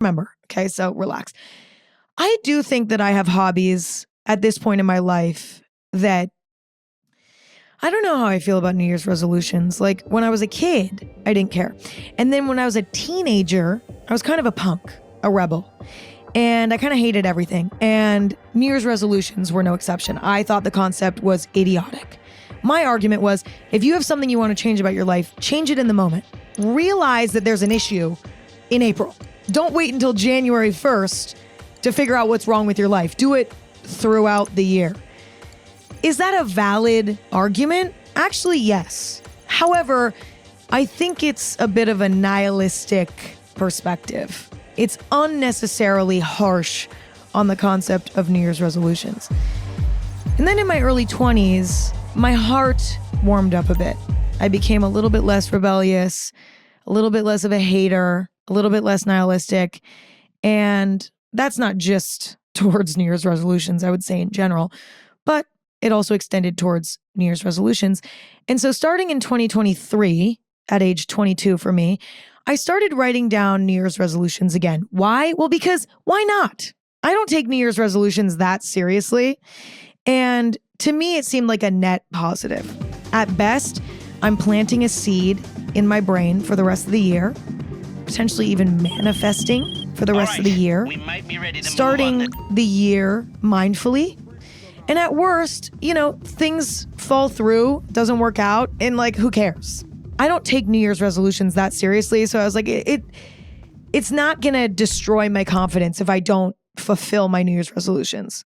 remember. Okay, so relax. I do think that I have hobbies at this point in my life that I don't know how I feel about New Year's resolutions. Like when I was a kid, I didn't care. And then when I was a teenager, I was kind of a punk, a rebel. And I kind of hated everything. And New Year's resolutions were no exception. I thought the concept was idiotic. My argument was, if you have something you want to change about your life, change it in the moment. Realize that there's an issue in April. Don't wait until January 1st to figure out what's wrong with your life. Do it throughout the year. Is that a valid argument? Actually, yes. However, I think it's a bit of a nihilistic perspective. It's unnecessarily harsh on the concept of New Year's resolutions. And then in my early 20s, my heart warmed up a bit. I became a little bit less rebellious, a little bit less of a hater, a little bit less nihilistic. And that's not just towards New Year's resolutions, I would say in general, but it also extended towards New Year's resolutions. And so starting in 2023, at age 22 for me, I started writing down New Year's resolutions again. Why? Well, because why not? I don't take New Year's resolutions that seriously. And to me, it seemed like a net positive. At best, I'm planting a seed in my brain for the rest of the year, potentially even manifesting for the rest of the year, starting the year mindfully. And at worst, things fall through, doesn't work out, and who cares? I don't take New Year's resolutions that seriously. So I was like, it's not going to destroy my confidence if I don't fulfill my New Year's resolutions.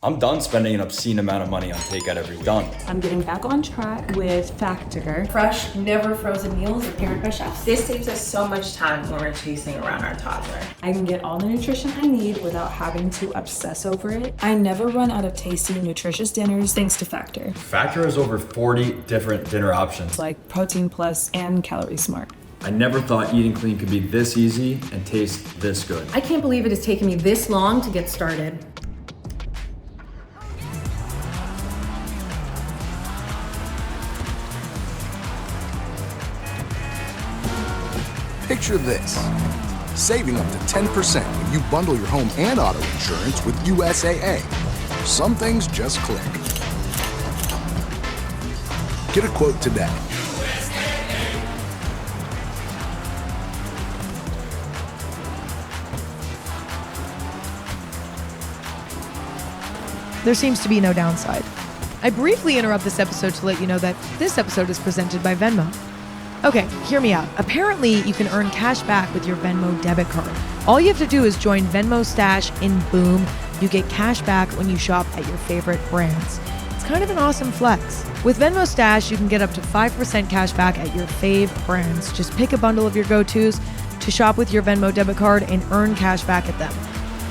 I'm done spending an obscene amount of money on takeout every week. Done. I'm getting back on track with Factor. Fresh, never frozen meals prepared by chefs. This saves us so much time when we're chasing around our toddler. I can get all the nutrition I need without having to obsess over it. I never run out of tasty, nutritious dinners thanks to Factor. Factor has over 40 different dinner options. Like Protein Plus and Calorie Smart. I never thought eating clean could be this easy and taste this good. I can't believe it has taken me this long to get started. Picture this, saving up to 10% when you bundle your home and auto insurance with USAA. Some things just click. Get a quote today. There seems to be no downside. I briefly interrupt this episode to let you know that this episode is presented by Venmo. Okay, hear me out. Apparently, you can earn cash back with your Venmo debit card. All you have to do is join Venmo Stash and boom, you get cash back when you shop at your favorite brands. It's kind of an awesome flex. With Venmo Stash, you can get up to 5% cash back at your fave brands. Just pick a bundle of your go-tos to shop with your Venmo debit card and earn cash back at them.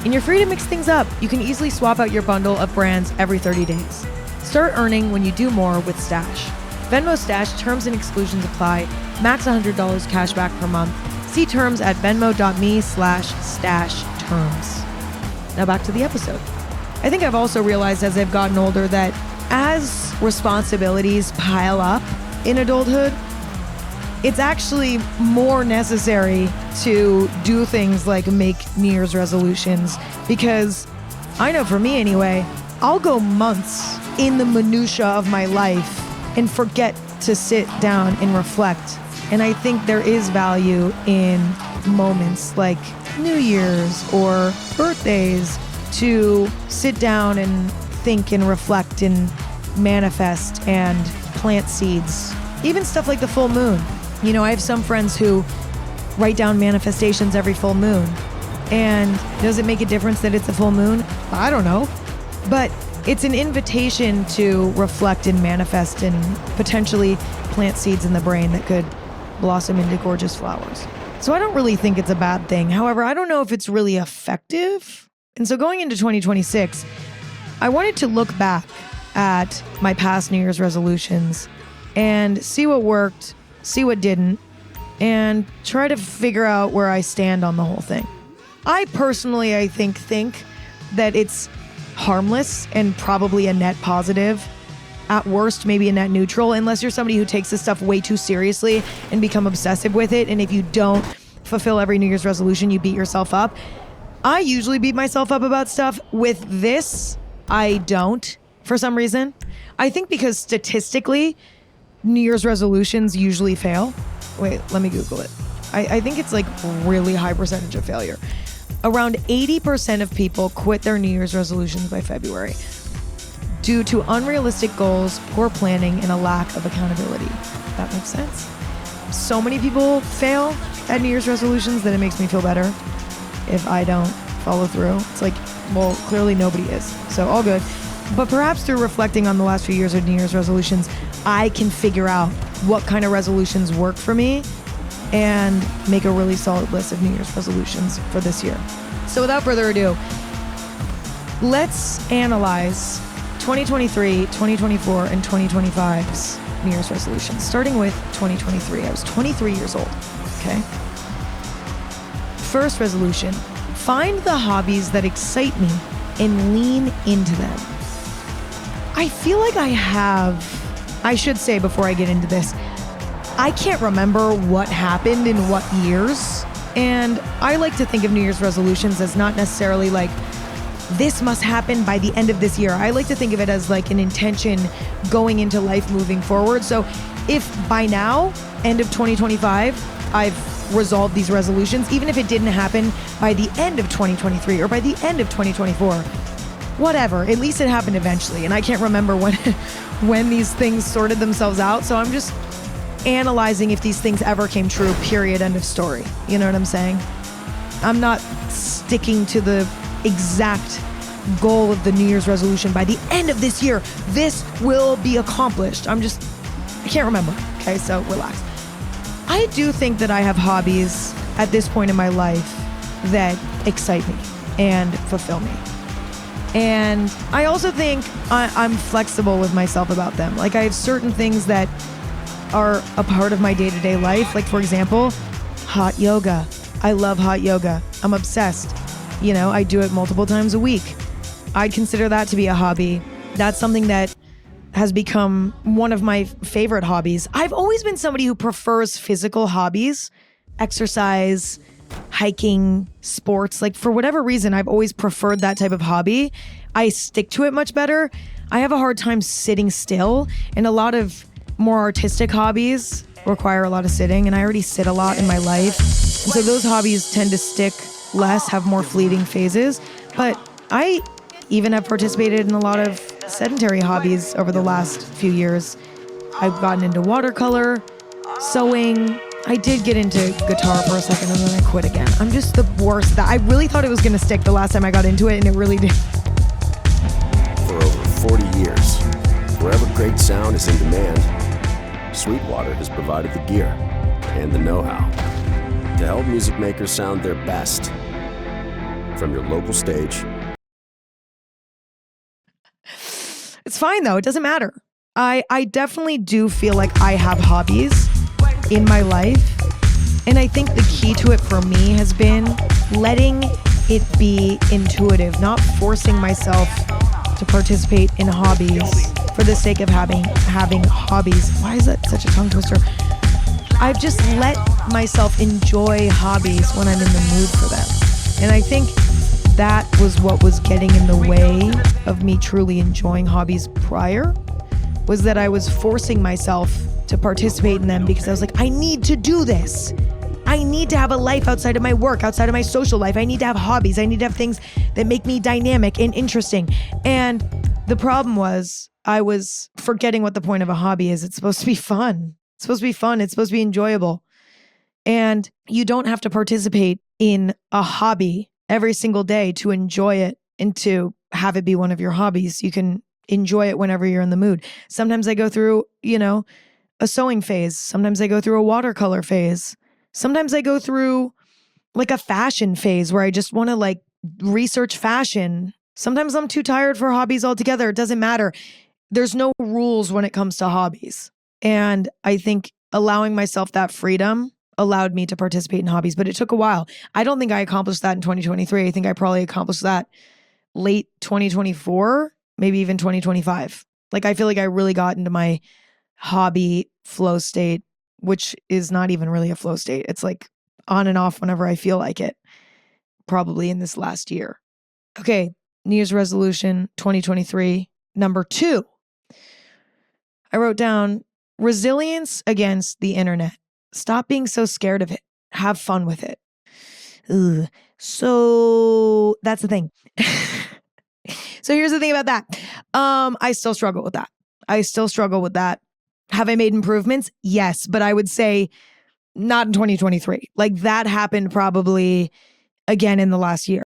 And you're free to mix things up. You can easily swap out your bundle of brands every 30 days. Start earning when you do more with Stash. Venmo Stash, terms and exclusions apply. Max $100 cash back per month. See terms at venmo.me/stash terms. Now back to the episode. I think I've also realized as I've gotten older that as responsibilities pile up in adulthood, it's actually more necessary to do things like make New Year's resolutions, because I know for me anyway, I'll go months in the minutia of my life and forget to sit down and reflect. And I think there is value in moments like New Year's or birthdays to sit down and think and reflect and manifest and plant seeds. Even stuff like the full moon. I have some friends who write down manifestations every full moon. And does it make a difference that it's a full moon? I don't know. But it's an invitation to reflect and manifest and potentially plant seeds in the brain that could blossom into gorgeous flowers. So I don't really think it's a bad thing. However, I don't know if it's really effective. And so going into 2026, I wanted to look back at my past New Year's resolutions and see what worked, see what didn't, and try to figure out where I stand on the whole thing. I personally, I think that it's harmless and probably a net positive. At worst, maybe a net neutral, unless you're somebody who takes this stuff way too seriously and become obsessive with it. And if you don't fulfill every New Year's resolution, you beat yourself up. I usually beat myself up about stuff. With this, I don't, for some reason. I think because statistically, New Year's resolutions usually fail. Wait, let me Google it. I think it's like really high percentage of failure. Around 80% of people quit their New Year's resolutions by February due to unrealistic goals, poor planning, and a lack of accountability. That makes sense. So many people fail at New Year's resolutions that it makes me feel better if I don't follow through. It's like, well, clearly nobody is. So all good. But perhaps through reflecting on the last few years of New Year's resolutions, I can figure out what kind of resolutions work for me and make a really solid list of New Year's resolutions for this year. So without further ado, let's analyze 2023, 2024, and 2025's New Year's resolutions. Starting with 2023. I was 23 years old, okay? First resolution, find the hobbies that excite me and lean into them. I feel like I should say before I get into this, I can't remember what happened in what years. And I like to think of New Year's resolutions as not necessarily like, this must happen by the end of this year. I like to think of it as like an intention going into life moving forward. So if by now, end of 2025, I've resolved these resolutions, even if it didn't happen by the end of 2023 or by the end of 2024, whatever, at least it happened eventually. And I can't remember when these things sorted themselves out. So I'm just analyzing if these things ever came true, period, end of story. You know what I'm saying? I'm not sticking to the exact goal of the New Year's resolution. By the end of this year, this will be accomplished. I can't remember. Okay, so relax. I do think that I have hobbies at this point in my life that excite me and fulfill me. And I also think I'm flexible with myself about them. Like I have certain things that are a part of my day-to-day life. Like for example, hot yoga. I love hot yoga. I'm obsessed. You know, I do it multiple times a week. I'd consider that to be a hobby. That's something that has become one of my favorite hobbies. I've always been somebody who prefers physical hobbies, exercise, hiking, sports. Like for whatever reason, I've always preferred that type of hobby. I stick to it much better. I have a hard time sitting still, and a lot of more artistic hobbies require a lot of sitting, and I already sit a lot in my life. And so those hobbies tend to stick less, have more fleeting phases. But I even have participated in a lot of sedentary hobbies over the last few years. I've gotten into watercolor, sewing. I did get into guitar for a second and then I quit again. I'm just the worst. I really thought it was going to stick the last time I got into it, and it really did. For over 40 years, wherever great sound is in demand, Sweetwater has provided the gear and the know-how to help music makers sound their best. From your local stage. It's fine though, it doesn't matter. I definitely do feel like I have hobbies in my life. And I think the key to it for me has been letting it be intuitive, not forcing myself to participate in hobbies for the sake of having hobbies. Why is that such a tongue twister? I've just let myself enjoy hobbies when I'm in the mood for them. And I think that was what was getting in the way of me truly enjoying hobbies prior, was that I was forcing myself to participate in them because I was like, I need to do this. I need to have a life outside of my work, outside of my social life. I need to have hobbies. I need to have things that make me dynamic and interesting. And the problem was I was forgetting what the point of a hobby is. It's supposed to be fun. It's supposed to be fun. It's supposed to be enjoyable. And you don't have to participate in a hobby every single day to enjoy it and to have it be one of your hobbies. You can enjoy it whenever you're in the mood. Sometimes I go through, a sewing phase. Sometimes I go through a watercolor phase. Sometimes I go through like a fashion phase where I just want to like research fashion. Sometimes I'm too tired for hobbies altogether. It doesn't matter. There's no rules when it comes to hobbies. And I think allowing myself that freedom allowed me to participate in hobbies, but it took a while. I don't think I accomplished that in 2023. I think I probably accomplished that late 2024, maybe even 2025. Like I feel like I really got into my hobby flow state, which is not even really a flow state. It's like on and off whenever I feel like it, probably in this last year. Okay, New Year's resolution 2023, number 2. I wrote down resilience against the internet. Stop being so scared of it. Have fun with it. Ugh. So that's the thing. So here's the thing about that. I still struggle with that. Have I made improvements? Yes, but I would say not in 2023. Like that happened probably again in the last year.